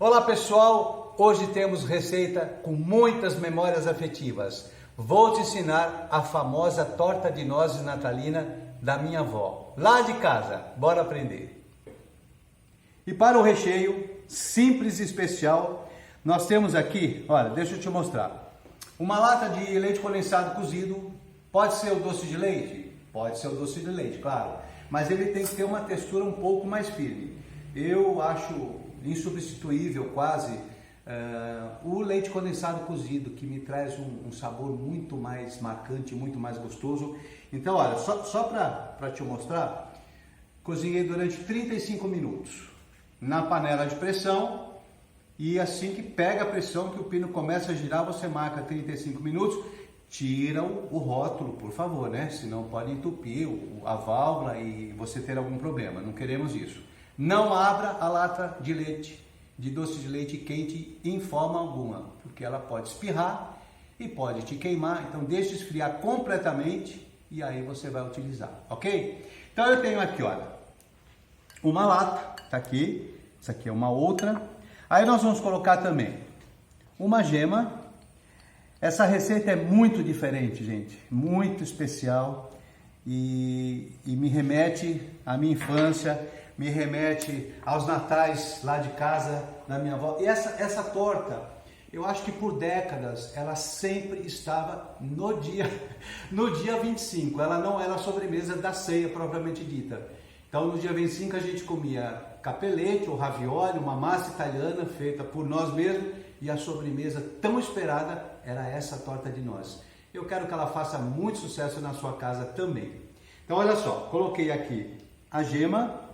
Olá pessoal, hoje temos receita com muitas memórias afetivas. Vou te ensinar a famosa torta de nozes natalina da minha avó, lá de casa. Bora aprender. E para o recheio, simples e especial, nós temos aqui, olha, deixa eu te mostrar. Uma lata de leite condensado cozido, pode ser o doce de leite? Pode ser o doce de leite, claro. Mas ele tem que ter uma textura um pouco mais firme. Eu acho insubstituível quase o leite condensado cozido, que me traz um sabor muito mais marcante, muito mais gostoso. Então, olha, só para te mostrar, cozinhei durante 35 minutos na panela de pressão, e assim que pega a pressão, que o pino começa a girar, você marca 35 minutos, tira o rótulo, por favor, né? Senão pode entupir a válvula e você ter algum problema, não queremos isso. Não abra a lata de leite, de doce de leite quente em forma alguma, porque ela pode espirrar e pode te queimar, então deixe esfriar completamente e aí você vai utilizar, ok? Então eu tenho aqui, olha, uma lata, tá aqui, essa aqui é uma outra. Aí nós vamos colocar também uma gema. Essa receita é muito diferente, gente, muito especial e me remete à minha infância, me remete aos natais lá de casa da minha avó. E essa torta, eu acho que por décadas ela sempre estava no dia 25, ela não era a sobremesa da ceia propriamente dita. Então no dia 25 a gente comia capelete ou ravioli, uma massa italiana feita por nós mesmos, e a sobremesa tão esperada era essa torta de nozes. Eu quero que ela faça muito sucesso na sua casa também. Então olha só, coloquei aqui a gema.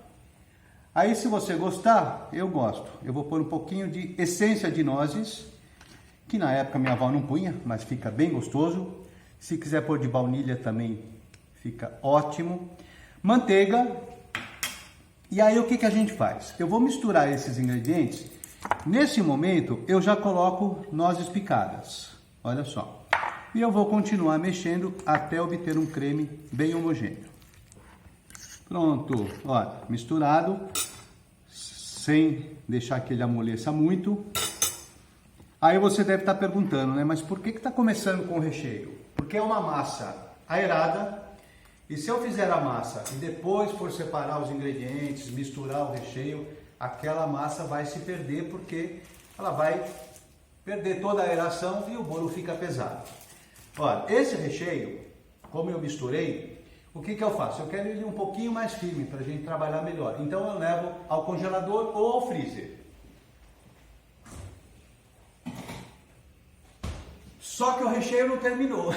Aí se você gostar, eu gosto. Eu vou pôr um pouquinho de essência de nozes, que na época minha avó não punha, mas fica bem gostoso. Se quiser pôr de baunilha também fica ótimo. Manteiga. E aí o que a gente faz? Eu vou misturar esses ingredientes. Nesse momento eu já coloco nozes picadas. Olha só. E eu vou continuar mexendo até obter um creme bem homogêneo. Pronto, olha, misturado, sem deixar que ele amoleça muito. Aí você deve estar perguntando, né? Mas por que está começando com o recheio? Porque é uma massa aerada, e se eu fizer a massa e depois for separar os ingredientes, misturar o recheio, aquela massa vai se perder, porque ela vai perder toda a aeração e o bolo fica pesado. Olha, esse recheio, como eu misturei, o que eu faço? Eu quero ele um pouquinho mais firme para a gente trabalhar melhor. Então eu levo ao congelador ou ao freezer. Só que o recheio não terminou.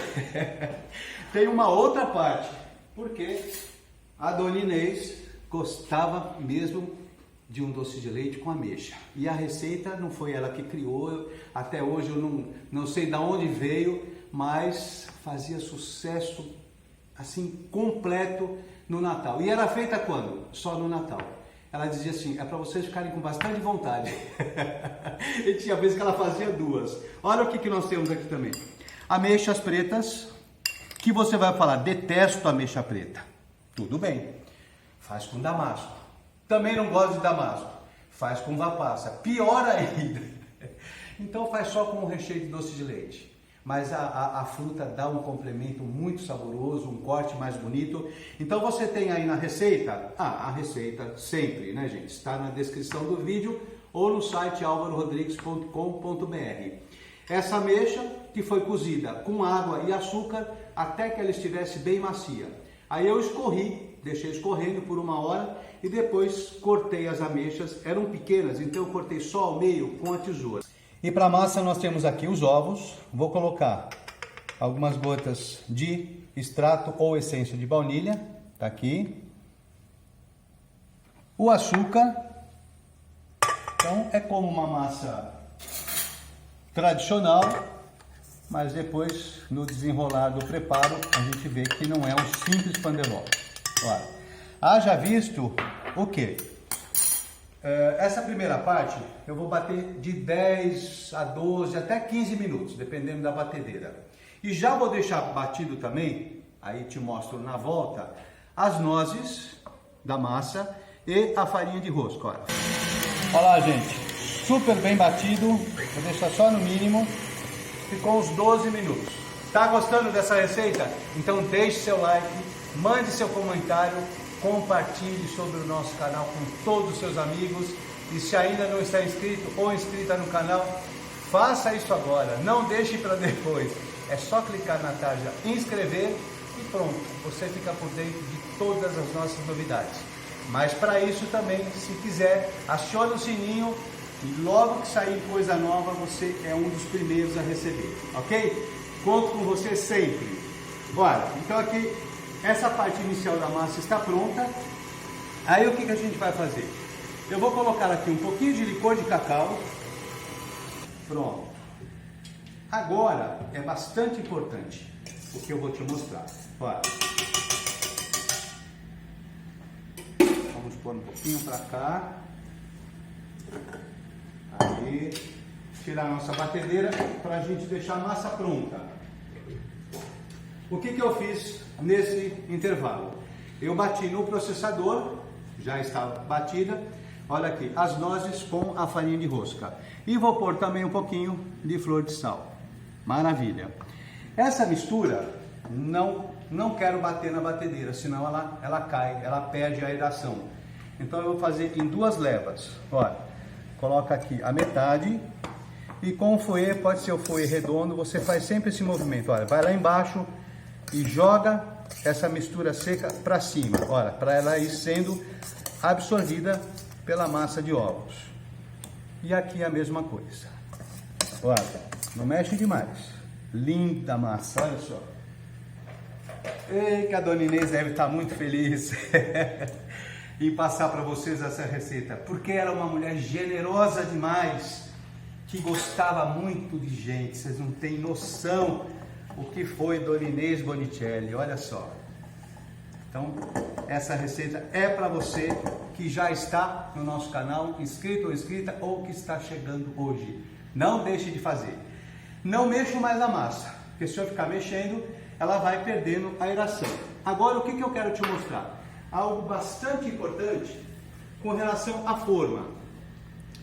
Tem uma outra parte. Porque a dona Inês gostava mesmo de um doce de leite com ameixa. E a receita não foi ela que criou. Até hoje eu não sei de onde veio, mas fazia sucesso assim, completo no Natal. E era feita quando? Só no Natal. Ela dizia assim, é para vocês ficarem com bastante vontade. E tinha vezes que ela fazia duas. Olha o que nós temos aqui também. Ameixas pretas, que você vai falar, detesto ameixa preta. Tudo bem, faz com damasco. Também não gosto de damasco, faz com uva passa. Pior ainda. Então faz só com o recheio de doce de leite. Mas a fruta dá um complemento muito saboroso, um corte mais bonito. Então você tem aí na receita, a receita sempre, né gente, está na descrição do vídeo ou no site alvarorodrigues.com.br. Essa ameixa que foi cozida com água e açúcar até que ela estivesse bem macia. Aí eu escorri, deixei escorrendo por 1 hora e depois cortei as ameixas, eram pequenas, então eu cortei só ao meio com a tesoura. E para a massa nós temos aqui os ovos, vou colocar algumas gotas de extrato ou essência de baunilha, tá aqui. O açúcar, então é como uma massa tradicional, mas depois no desenrolar do preparo a gente vê que não é um simples pandeló. Olha, haja visto o quê? Essa primeira parte eu vou bater de 10 a 12 até 15 minutos, dependendo da batedeira. E já vou deixar batido também, aí te mostro na volta, as nozes da massa e a farinha de rosca. Olha lá, gente, super bem batido, vou deixar só no mínimo, ficou uns 12 minutos. Tá gostando dessa receita? Então deixe seu like, mande seu comentário, compartilhe sobre o nosso canal com todos os seus amigos e se ainda não está inscrito ou inscrita no canal, faça isso agora, não deixe para depois. É só clicar na tarja inscrever e pronto, você fica por dentro de todas as nossas novidades. Mas para isso também, se quiser, acione o sininho e logo que sair coisa nova, você é um dos primeiros a receber, ok? Conto com você sempre. Bora, então aqui, essa parte inicial da massa está pronta. Aí o que a gente vai fazer? Eu vou colocar aqui um pouquinho de licor de cacau. Pronto. Agora é bastante importante o que eu vou te mostrar. Olha. Vamos pôr um pouquinho para cá. Aí. Tirar a nossa batedeira para a gente deixar a massa pronta. O que eu fiz nesse intervalo? Eu bati no processador, já está batida. Olha aqui, as nozes com a farinha de rosca. E vou pôr também um pouquinho de flor de sal. Maravilha. Essa mistura não quero bater na batedeira, senão ela cai, ela perde a aeração. Então eu vou fazer em duas levas. Olha, coloca aqui a metade e com o fouet, pode ser o fouet redondo, você faz sempre esse movimento. Olha, vai lá embaixo e joga essa mistura seca para cima. Olha, para ela ir sendo absorvida pela massa de ovos. E aqui a mesma coisa. Olha, não mexe demais. Linda massa, olha só. Ei, que a Dona Inês deve estar muito feliz em passar para vocês essa receita, porque ela é uma mulher generosa demais, que gostava muito de gente. Vocês não têm noção o que foi Dona Inês Bonicelli, olha só. Então, essa receita é para você que já está no nosso canal, inscrito ou inscrita, ou que está chegando hoje. Não deixe de fazer. Não mexa mais a massa, porque se eu ficar mexendo, ela vai perdendo a aeração. Agora, o que eu quero te mostrar? Algo bastante importante com relação à forma.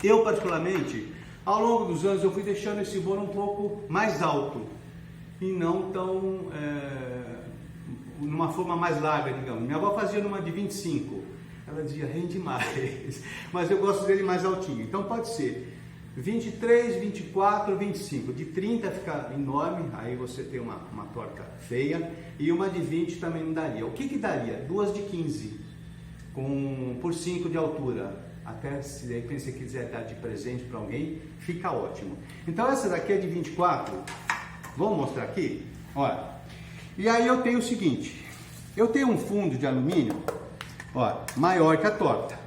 Eu, particularmente, ao longo dos anos, eu fui deixando esse bolo um pouco mais alto e não tão... numa forma mais larga, digamos. Minha avó fazia numa de 25, ela dizia, rende mais, mas eu gosto dele mais altinho. Então pode ser 23, 24, 25, de 30 fica enorme, aí você tem uma torta feia, e uma de 20 também não daria. O que daria? Duas de 15, por 5 de altura, até se de repente você quiser dar de presente para alguém, fica ótimo. Então essa daqui é de 24, vou mostrar aqui, olha. E aí eu tenho o seguinte, eu tenho um fundo de alumínio, ó, maior que a torta,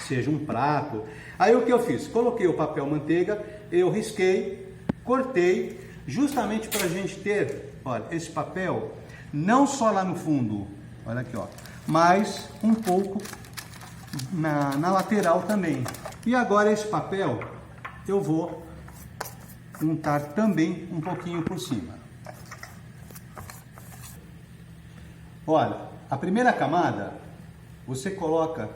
seja um prato. Aí o que eu fiz? Coloquei o papel manteiga, eu risquei, cortei, justamente para a gente ter, olha, esse papel, não só lá no fundo, olha aqui, ó, mas um pouco na lateral também. E agora esse papel, eu vou untar também um pouquinho por cima. Olha, a primeira camada, você coloca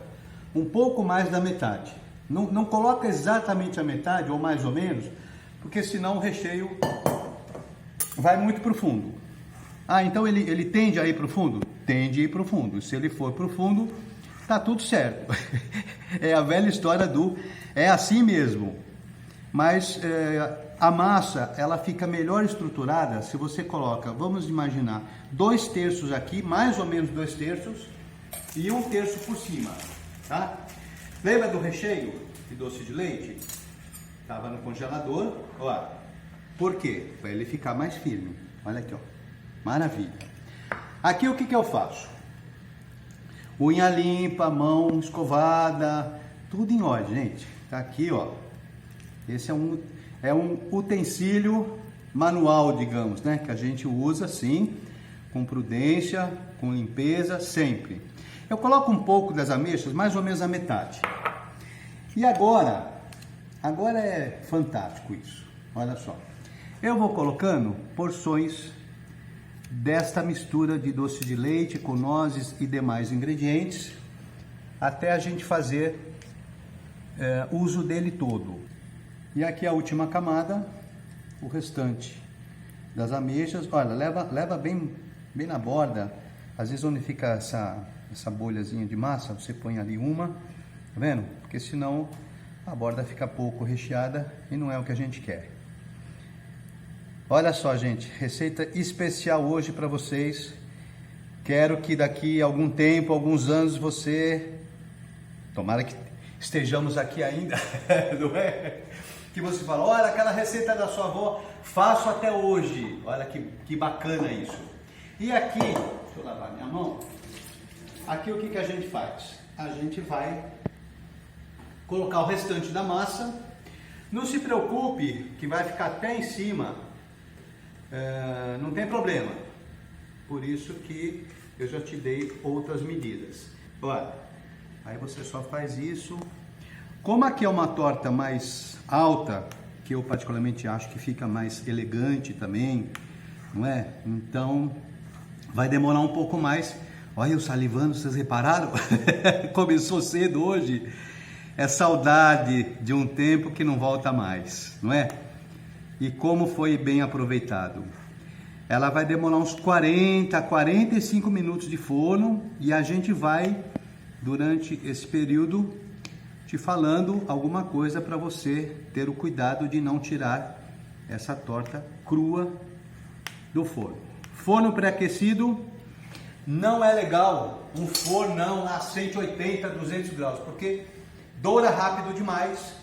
um pouco mais da metade. Não coloca exatamente a metade, ou mais ou menos, porque senão o recheio vai muito para o fundo. Ah, então ele tende a ir para o fundo? Tende a ir para o fundo. Se ele for para o fundo, tá tudo certo. É a velha história é assim mesmo. Mas a massa, ela fica melhor estruturada se você coloca, vamos imaginar, 2/3 aqui, mais ou menos 2/3, e 1/3 por cima, tá? Lembra do recheio de doce de leite? Estava no congelador, ó. Por quê? Para ele ficar mais firme. Olha aqui, ó. Maravilha. Aqui o que eu faço? Unha limpa, mão escovada, tudo em ordem, gente. Tá aqui, ó. Esse é um utensílio manual, digamos, né? Que a gente usa, sim, com prudência, com limpeza, sempre. Eu coloco um pouco das ameixas, mais ou menos a metade. E agora é fantástico isso. Olha só. Eu vou colocando porções desta mistura de doce de leite com nozes e demais ingredientes, até a gente fazer uso dele todo. E aqui a última camada, o restante das ameixas. Olha, leva bem na borda. Às vezes onde fica essa bolhazinha de massa, você põe ali uma, tá vendo? Porque senão a borda fica pouco recheada e não é o que a gente quer. Olha só, gente, receita especial hoje para vocês. Quero que daqui a algum tempo, alguns anos, tomara que estejamos aqui ainda, não é? Que você fala, olha, aquela receita da sua avó, faço até hoje. Olha que bacana isso. E aqui, deixa eu lavar minha mão. Aqui o que a gente faz? A gente vai colocar o restante da massa. Não se preocupe que vai ficar até em cima. Não tem problema. Por isso que eu já te dei outras medidas. Olha, aí você só faz isso. Como aqui é uma torta mais alta, que eu particularmente acho que fica mais elegante também, não é? Então vai demorar um pouco mais. Olha eu salivando, vocês repararam? Começou cedo hoje. É saudade de um tempo que não volta mais, não é? E como foi bem aproveitado. Ela vai demorar uns 40 a 45 minutos de forno e a gente vai, durante esse período, te falando alguma coisa para você ter o cuidado de não tirar essa torta crua do forno. Forno pré-aquecido, não é legal um fornão a 180, 200 graus, porque doura rápido demais,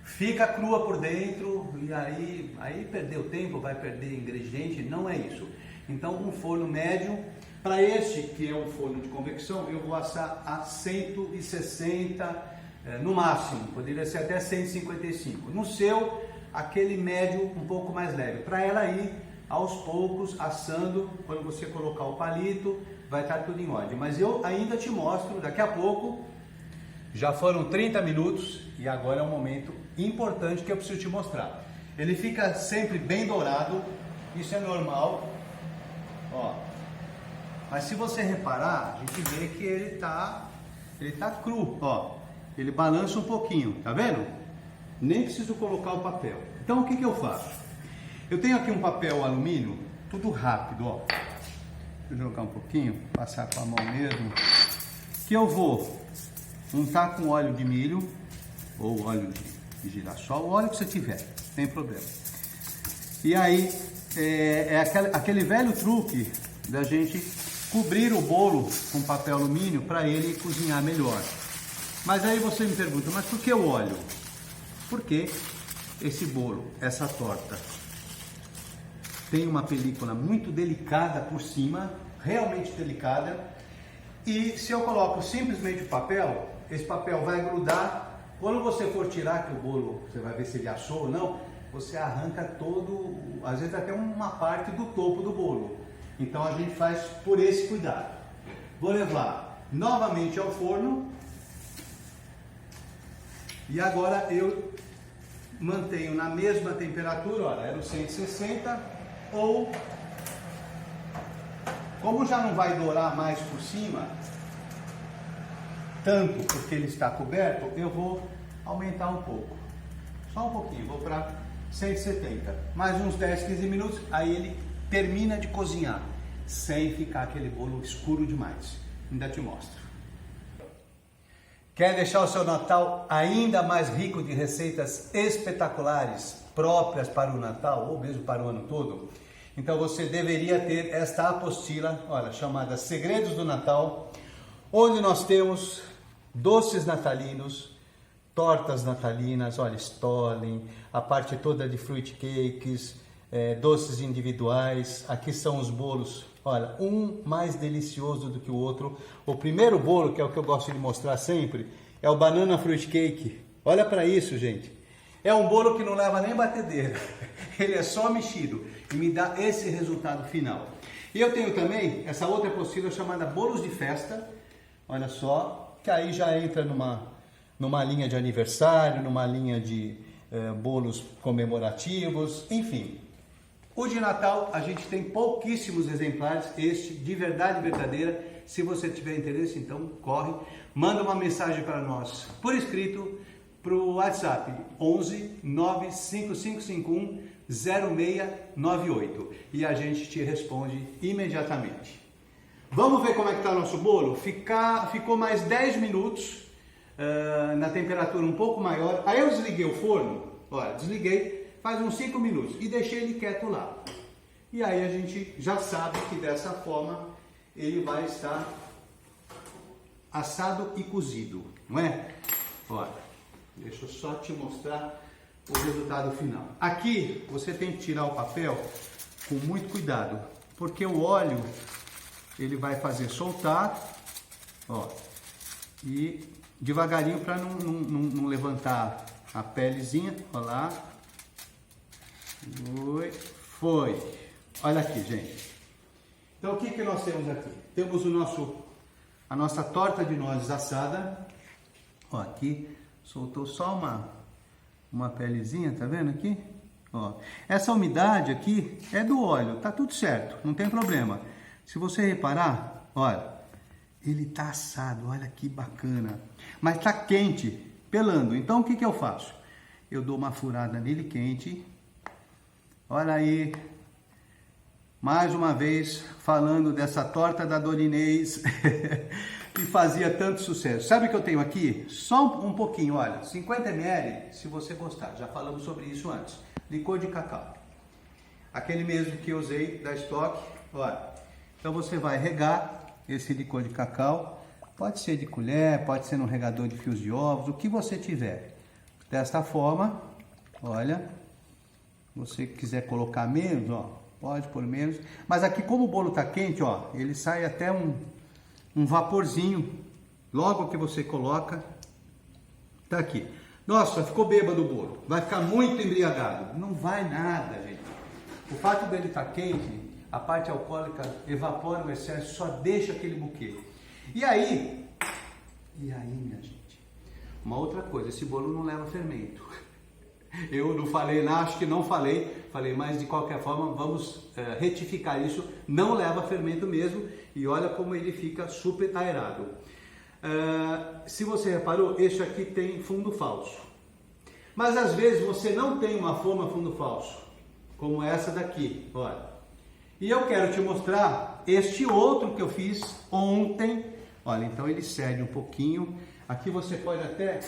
fica crua por dentro e aí perdeu tempo, vai perder ingrediente, não é isso. Então um forno médio, para este que é um forno de convecção, eu vou assar a 160 no máximo, poderia ser até 155. No seu, aquele médio um pouco mais leve, para ela ir aos poucos assando. Quando você colocar o palito, vai estar tudo em ordem. Mas eu ainda te mostro daqui a pouco. Já foram 30 minutos e agora é um momento importante que eu preciso te mostrar. Ele fica sempre bem dourado, isso é normal, ó. Mas se você reparar, a gente vê que ele tá cru, ó. Ele balança um pouquinho, tá vendo? Nem preciso colocar o papel. Então o que eu faço? Eu tenho aqui um papel alumínio, tudo rápido, ó. Deixa eu jogar um pouquinho, passar com a mão mesmo. Que eu vou untar com óleo de milho ou óleo de girassol, o óleo que você tiver, não tem problema. E aí aquele velho truque da gente cobrir o bolo com papel alumínio para ele cozinhar melhor. Mas aí você me pergunta, mas por que o óleo? Porque esse bolo, essa torta, tem uma película muito delicada por cima, realmente delicada, e se eu coloco simplesmente o papel, esse papel vai grudar. Quando você for tirar que o bolo, você vai ver se ele assou ou não, você arranca todo, às vezes até uma parte do topo do bolo. Então a gente faz por esse cuidado. Vou levar novamente ao forno. E agora eu mantenho na mesma temperatura, olha, era o 160, ou como já não vai dourar mais por cima, tanto porque ele está coberto, eu vou aumentar um pouco, só um pouquinho, vou para 170, mais uns 10, 15 minutos, aí ele termina de cozinhar, sem ficar aquele bolo escuro demais. Ainda te mostro. Quer deixar o seu Natal ainda mais rico de receitas espetaculares, próprias para o Natal ou mesmo para o ano todo? Então você deveria ter esta apostila, olha, chamada Segredos do Natal, onde nós temos doces natalinos, tortas natalinas, olha, Stollen, a parte toda de fruit cakes, doces individuais. Aqui são os bolos, olha, um mais delicioso do que o outro. O primeiro bolo, que é o que eu gosto de mostrar sempre, é o banana fruit cake. Olha para isso, gente. É um bolo que não leva nem batedeira. Ele é só mexido e me dá esse resultado final. E eu tenho também essa outra apostila chamada Bolos de Festa. Olha só, que aí já entra numa linha de aniversário, numa linha de bolos comemorativos, enfim. O de Natal a gente tem pouquíssimos exemplares, este de verdade verdadeira. Se você tiver interesse, então corre, manda uma mensagem para nós por escrito, para o WhatsApp 11 95551 0698 e a gente te responde imediatamente. Vamos ver como é que está o nosso bolo? Ficou mais 10 minutos na temperatura um pouco maior. Aí eu desliguei o forno, olha, desliguei faz uns 5 minutos e deixei ele quieto lá. E aí a gente já sabe que dessa forma ele vai estar assado e cozido, não é? Olha, deixa eu só te mostrar o resultado final. Aqui você tem que tirar o papel com muito cuidado, porque o óleo ele vai fazer soltar, ó, e devagarinho para não levantar a pelezinha, ó lá. Foi. Olha aqui, gente. Então o que que nós temos aqui? Temos a nossa torta de nozes assada. Ó, aqui soltou só uma pelezinha, tá vendo aqui? Ó, essa umidade aqui é do óleo, tá tudo certo, não tem problema. Se você reparar, olha, ele tá assado, olha que bacana. Mas tá quente, pelando. Então o que que eu faço? Eu dou uma furada nele quente. Olha aí, mais uma vez falando dessa torta da Dona Inês que fazia tanto sucesso. Sabe o que eu tenho aqui? Só um pouquinho, olha, 50 ml, se você gostar, já falamos sobre isso antes. Licor de cacau, aquele mesmo que eu usei da Stock, olha. Então você vai regar esse licor de cacau, pode ser de colher, pode ser no regador de fios de ovos, o que você tiver. Desta forma, olha, se você quiser colocar menos, ó, pode pôr menos. Mas aqui como o bolo está quente, ó, ele sai até um vaporzinho, logo que você coloca, tá aqui. Nossa, ficou bêbado o bolo, vai ficar muito embriagado. Não vai nada, gente. O fato dele estar quente, a parte alcoólica evapora o excesso, só deixa aquele buquê. E aí, minha gente, uma outra coisa, esse bolo não leva fermento. Eu não falei, acho que não falei, mas de qualquer forma vamos retificar isso, não leva fermento mesmo e olha como ele fica super aerado. Se você reparou, este aqui tem fundo falso, mas às vezes você não tem uma forma fundo falso, como essa daqui, olha. E eu quero te mostrar este outro que eu fiz ontem. Olha, então ele cede um pouquinho. Aqui você pode até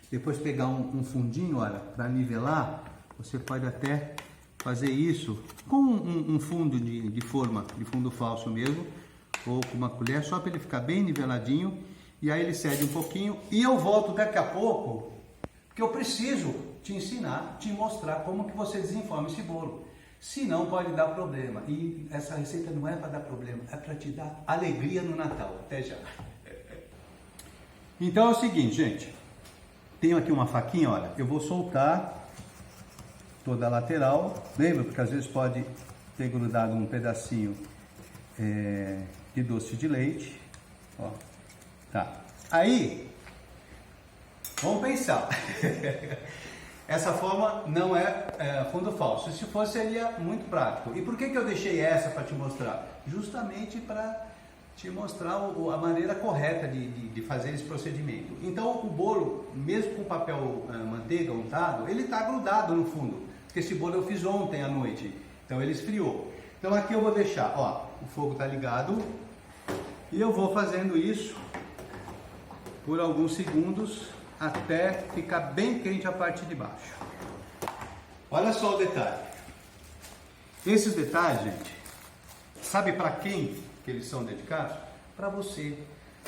depois pegar um fundinho, olha, para nivelar. Você pode até fazer isso com um fundo de forma, de fundo falso mesmo, ou com uma colher, só para ele ficar bem niveladinho. E aí ele cede um pouquinho. E eu volto daqui a pouco, porque eu preciso te ensinar, te mostrar como que você desenforma esse bolo. Senão pode dar problema. E essa receita não é para dar problema, é para te dar alegria no Natal. Até já. Então é o seguinte, gente. Tenho aqui uma faquinha, olha. Eu vou soltar toda a lateral. Lembra? Porque às vezes pode ter grudado um pedacinho de doce de leite. Ó. Tá. Aí, vamos pensar. Essa forma não é fundo falso. Se fosse, seria muito prático. E por que eu deixei essa para te mostrar? Justamente para te mostrar a maneira correta de fazer esse procedimento. Então o bolo, mesmo com papel manteiga untado, ele está grudado no fundo. Porque esse bolo eu fiz ontem à noite. Então ele esfriou. Então aqui eu vou deixar, ó, o fogo está ligado. E eu vou fazendo isso por alguns segundos, até ficar bem quente a parte de baixo. Olha só o detalhe. Esses detalhes, gente, sabe para quem que eles são dedicados? Para você,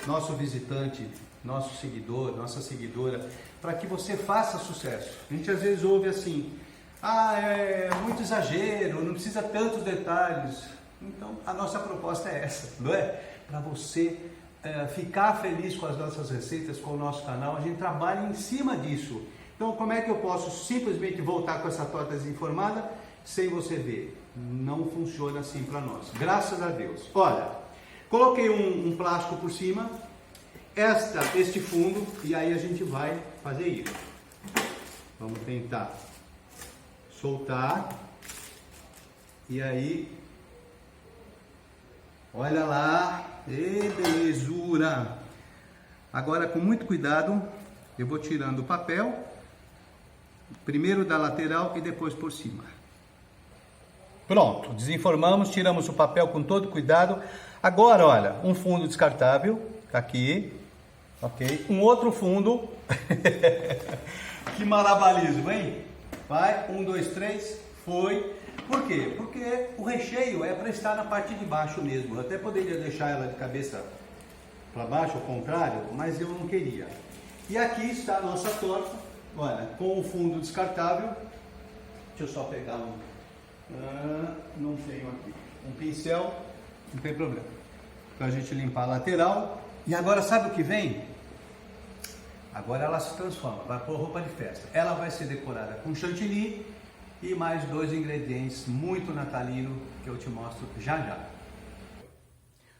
nosso visitante, nosso seguidor, nossa seguidora, para que você faça sucesso. A gente às vezes ouve assim, é muito exagero, não precisa tantos detalhes. Então a nossa proposta é essa, não é? Para você ficar feliz com as nossas receitas, com o nosso canal, a gente trabalha em cima disso. Então como é que eu posso simplesmente voltar com essa torta desenformada sem você ver? Não funciona assim para nós, graças a Deus. Olha, coloquei um plástico por cima, este fundo, e aí a gente vai fazer isso. Vamos tentar soltar, e aí, olha lá, belezura! Agora com muito cuidado, eu vou tirando o papel, primeiro da lateral e depois por cima. Pronto, desenformamos, tiramos o papel com todo cuidado. Agora, olha, um fundo descartável, tá aqui, ok? Um outro fundo, que malabarismo, hein? Vai, 1, 2, 3, foi. Por quê? Porque o recheio é para estar na parte de baixo mesmo. Eu até poderia deixar ela de cabeça para baixo, ao contrário, mas eu não queria. E aqui está a nossa torta, olha, com o fundo descartável. Deixa eu só pegar não tenho aqui, um pincel, não tem problema, para a gente limpar a lateral. E agora sabe o que vem? Agora ela se transforma, vai pôr roupa de festa. Ela vai ser decorada com chantilly e mais 2 ingredientes muito natalino que eu te mostro já já.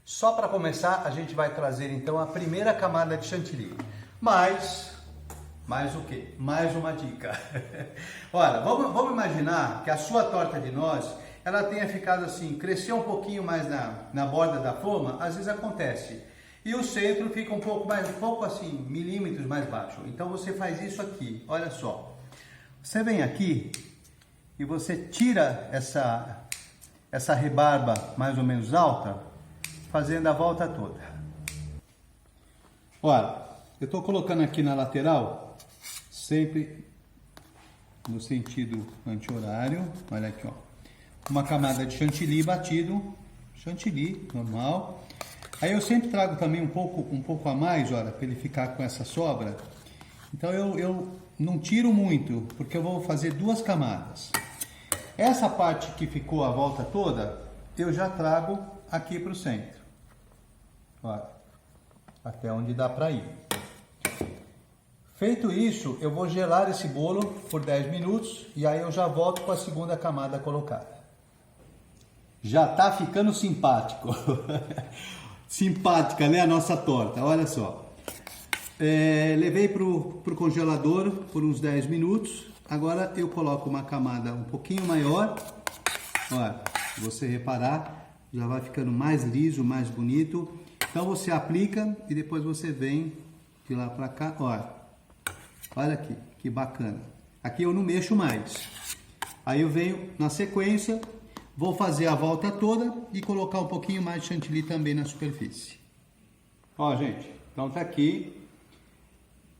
Só para começar, a gente vai trazer então a primeira camada de chantilly. Mais o quê? Mais uma dica. Olha, vamos imaginar que a sua torta de noz, ela tenha ficado assim, cresceu um pouquinho mais na borda da forma, às vezes acontece. E o centro fica um pouco assim, milímetros mais baixo. Então você faz isso aqui, olha só. Você vem aqui e você tira essa rebarba mais ou menos alta, fazendo a volta toda. Olha, eu estou colocando aqui na lateral, sempre no sentido anti-horário, olha aqui, ó, uma camada de chantilly batido, chantilly normal. Aí eu sempre trago também um pouco a mais, olha, para ele ficar com essa sobra. Então eu não tiro muito, porque eu vou fazer 2 camadas. Essa parte que ficou a volta toda, eu já trago aqui para o centro. Olha, até onde dá para ir. Feito isso, eu vou gelar esse bolo por 10 minutos e aí eu já volto com a segunda camada colocada. Já tá ficando simpático. Simpática, né, a nossa torta, olha só. Levei pro congelador por uns 10 minutos. Agora eu coloco uma camada um pouquinho maior. Olha, se você reparar, já vai ficando mais liso, mais bonito. Então você aplica e depois você vem de lá para cá, olha aqui, que bacana. Aqui eu não mexo mais. Aí eu venho na sequência, vou fazer a volta toda e colocar um pouquinho mais de chantilly também na superfície. Ó, gente, então tá aqui.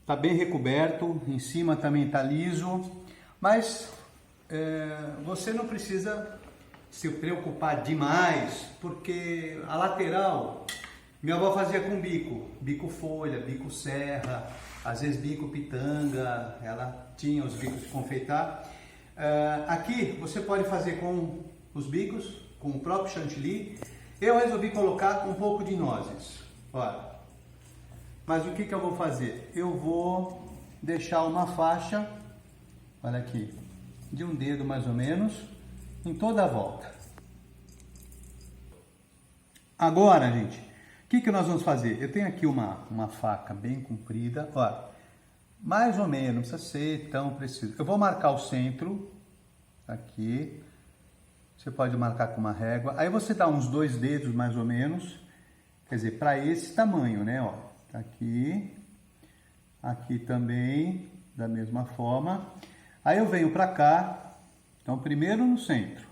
Tá bem recoberto, em cima também tá liso, mas você não precisa se preocupar demais, porque a lateral, minha avó fazia com bico folha, bico serra, às vezes bico pitanga, ela tinha os bicos de confeitar. Aqui você pode fazer com os bicos, com o próprio chantilly. Eu resolvi colocar um pouco de nozes, olha. Mas o que eu vou fazer? Eu vou deixar uma faixa, olha aqui, de um dedo mais ou menos, em toda a volta. Agora, gente, o que nós vamos fazer? Eu tenho aqui uma faca bem comprida, ó, mais ou menos, não precisa ser tão preciso. Eu vou marcar o centro, aqui, você pode marcar com uma régua, aí você dá uns 2 dedos mais ou menos, quer dizer, para esse tamanho, né, ó. Aqui, aqui também, da mesma forma. Aí eu venho para cá, então primeiro no centro,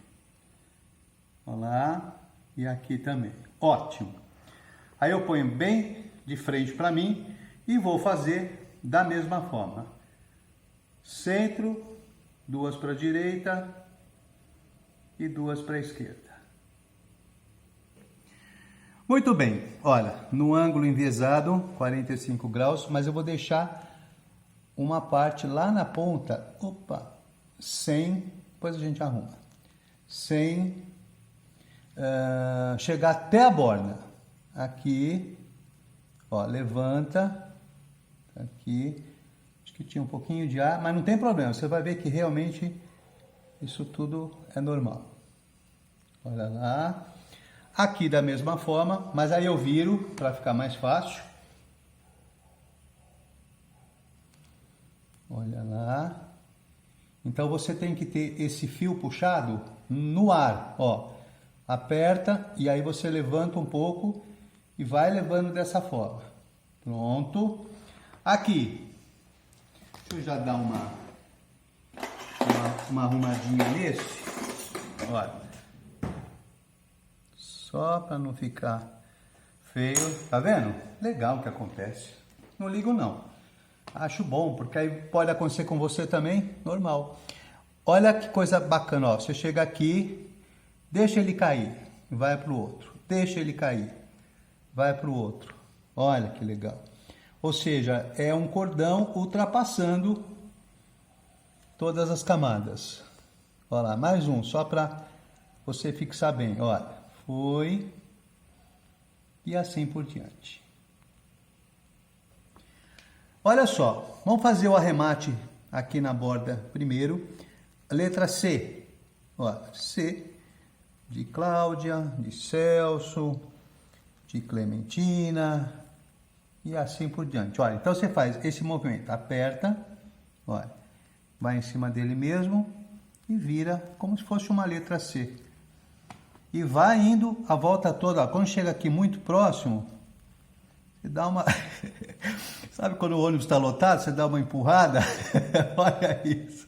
olha lá, e aqui também, ótimo. Aí eu ponho bem de frente para mim e vou fazer da mesma forma. Centro, 2 para a direita e 2 para a esquerda. Muito bem, olha, no ângulo enviesado, 45 graus, mas eu vou deixar uma parte lá na ponta, sem, depois a gente arruma, sem chegar até a borda. Aqui, ó, levanta, aqui, acho que tinha um pouquinho de ar, mas não tem problema, você vai ver que realmente isso tudo é normal. Olha lá. Aqui da mesma forma, mas aí eu viro para ficar mais fácil. Olha lá. Então você tem que ter esse fio puxado no ar, ó. Aperta e aí você levanta um pouco e vai levando dessa forma. Pronto. Aqui, Deixa eu já dar uma arrumadinha nesse. Olha. Só para não ficar feio. Tá vendo? Legal o que acontece. Não ligo não. Acho bom, porque aí pode acontecer com você também, normal. Olha que coisa bacana, ó. Você chega aqui, deixa ele cair, vai para o outro. Deixa ele cair, vai para o outro. Olha que legal. Ou seja, é um cordão ultrapassando todas as camadas. Olha lá, mais um, só para você fixar bem. Olha, foi e assim por diante. Olha só, vamos fazer o arremate aqui na borda primeiro. Letra C. Olha, C de Cláudia, de Celso, de Clementina e assim por diante. Olha, então você faz esse movimento, aperta, olha, vai em cima dele mesmo e vira como se fosse uma letra C. E vai indo a volta toda. Ó, quando chega aqui muito próximo, você dá uma... Sabe quando o ônibus está lotado, você dá uma empurrada? Olha isso.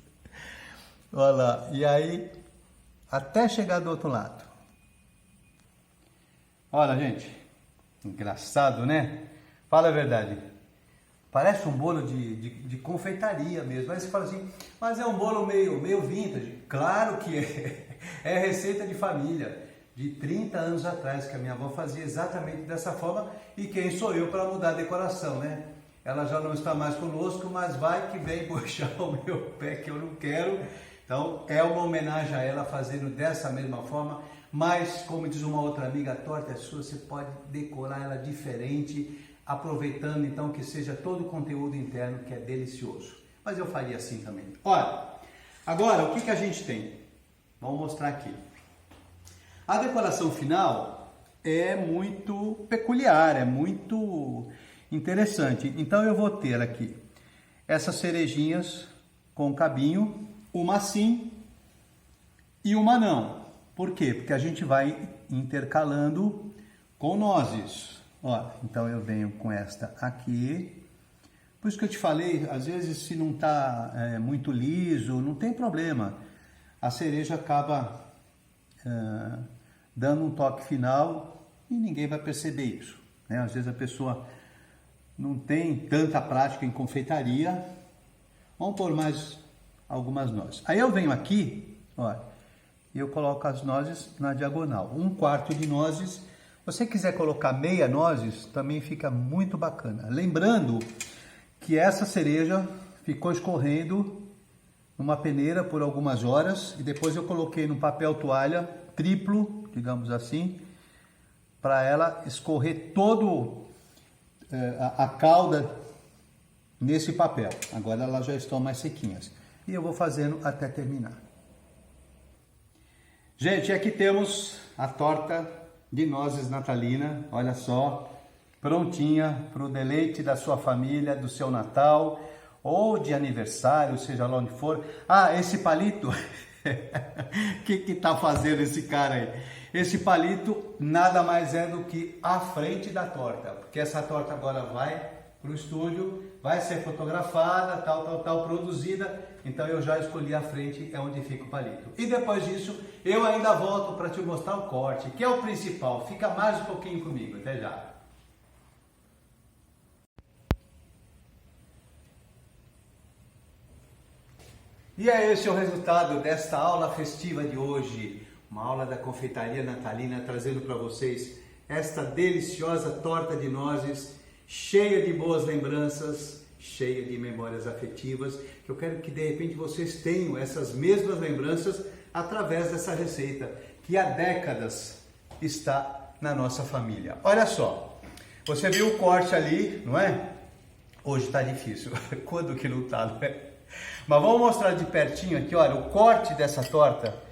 Olha lá. E aí, até chegar do outro lado. Olha, gente. Engraçado, né? Fala a verdade. Parece um bolo de confeitaria mesmo. Aí você fala assim, mas é um bolo meio vintage. Claro que é. É receita de família. De 30 anos atrás, que a minha avó fazia exatamente dessa forma. E quem sou eu para mudar a decoração, né? Ela já não está mais conosco, mas vai que vem puxar o meu pé que eu não quero. Então, é uma homenagem a ela fazendo dessa mesma forma. Mas, como diz uma outra amiga, a torta é sua, você pode decorar ela diferente, aproveitando então que seja todo o conteúdo interno, que é delicioso. Mas eu faria assim também. Olha, agora o que a gente tem? Vamos mostrar aqui. A decoração final é muito peculiar, é muito interessante. Então eu vou ter aqui essas cerejinhas com cabinho, uma sim e uma não. Por quê? Porque a gente vai intercalando com nozes. Ó, então eu venho com esta aqui. Por isso que eu te falei, às vezes se não está muito liso, não tem problema. A cereja acaba dando um toque final e ninguém vai perceber isso, né? Às vezes a pessoa não tem tanta prática em confeitaria. Vamos pôr mais algumas nozes. Aí eu venho aqui, olha, e eu coloco as nozes na diagonal. 1/4 de nozes. Se você quiser colocar meia nozes, também fica muito bacana. Lembrando que essa cereja ficou escorrendo numa peneira por algumas horas e depois eu coloquei no papel toalha triplo, digamos assim, para ela escorrer todo a calda nesse papel. Agora elas já estão mais sequinhas. E eu vou fazendo até terminar. Gente, aqui temos a torta de nozes natalina. Olha só, prontinha para o deleite da sua família, do seu Natal ou de aniversário, seja lá onde for. Ah, esse palito, o que tá fazendo esse cara aí? Esse palito nada mais é do que a frente da torta, porque essa torta agora vai para o estúdio, vai ser fotografada, tal, produzida, então eu já escolhi a frente, é onde fica o palito. E depois disso, eu ainda volto para te mostrar o corte, que é o principal. Fica mais um pouquinho comigo, até já. E é esse o resultado desta aula festiva de hoje, uma aula da confeitaria natalina, trazendo para vocês esta deliciosa torta de nozes, cheia de boas lembranças, cheia de memórias afetivas, que eu quero que de repente vocês tenham essas mesmas lembranças através dessa receita, que há décadas está na nossa família. Olha só, você viu o corte ali, não é? Hoje está difícil, quando que não está, não é? Mas vamos mostrar de pertinho aqui, olha, o corte dessa torta.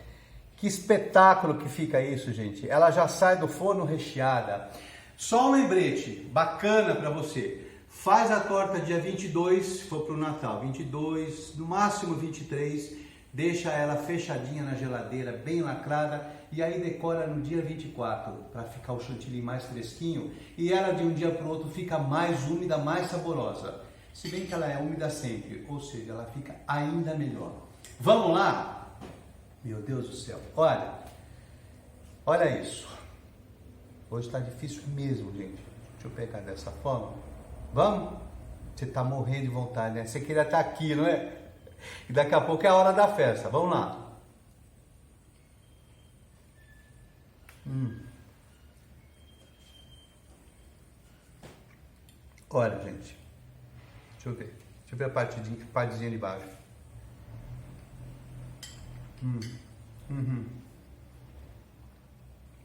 Que espetáculo que fica isso, gente. Ela já sai do forno recheada. Só um lembrete bacana para você. Faz a torta dia 22, se for para o Natal. 22, no máximo 23. Deixa ela fechadinha na geladeira, bem lacrada. E aí decora no dia 24, para ficar o chantilly mais fresquinho. E ela de um dia para o outro fica mais úmida, mais saborosa. Se bem que ela é úmida sempre, ou seja, ela fica ainda melhor. Vamos lá? Meu Deus do céu, olha isso. Hoje está difícil mesmo, gente. Deixa eu pegar dessa forma. Vamos? Você está morrendo de vontade, né? Você queria estar aqui, não é? E daqui a pouco é a hora da festa. Vamos lá. Olha, gente. Deixa eu ver. Deixa eu ver a partezinha de baixo.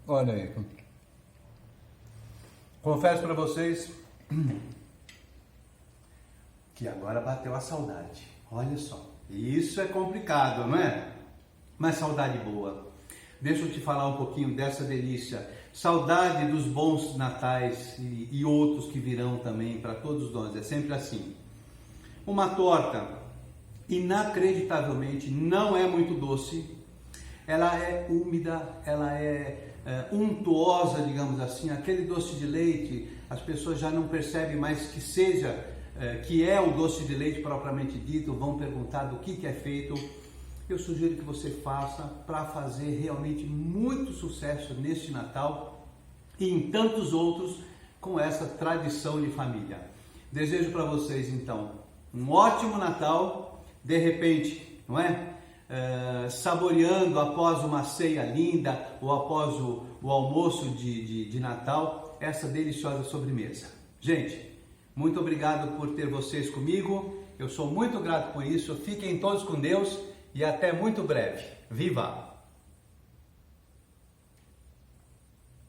Olha aí. Confesso para vocês que agora bateu a saudade. Olha só. Isso é complicado, não é? Mas saudade boa. Deixa eu te falar um pouquinho dessa delícia. Saudade dos bons natais e outros que virão também para todos nós. É sempre assim. Uma torta, inacreditavelmente, não é muito doce. Ela é úmida, ela é untuosa, digamos assim. Aquele doce de leite, as pessoas já não percebem mais que é o doce de leite propriamente dito. Vão perguntar do que é feito. Eu sugiro que você faça para fazer realmente muito sucesso neste Natal e em tantos outros com essa tradição de família. Desejo para vocês então um ótimo Natal, de repente, não é? Saboreando após uma ceia linda ou após o almoço de Natal, essa deliciosa sobremesa. Gente, muito obrigado por ter vocês comigo, eu sou muito grato por isso, fiquem todos com Deus e até muito breve. Viva!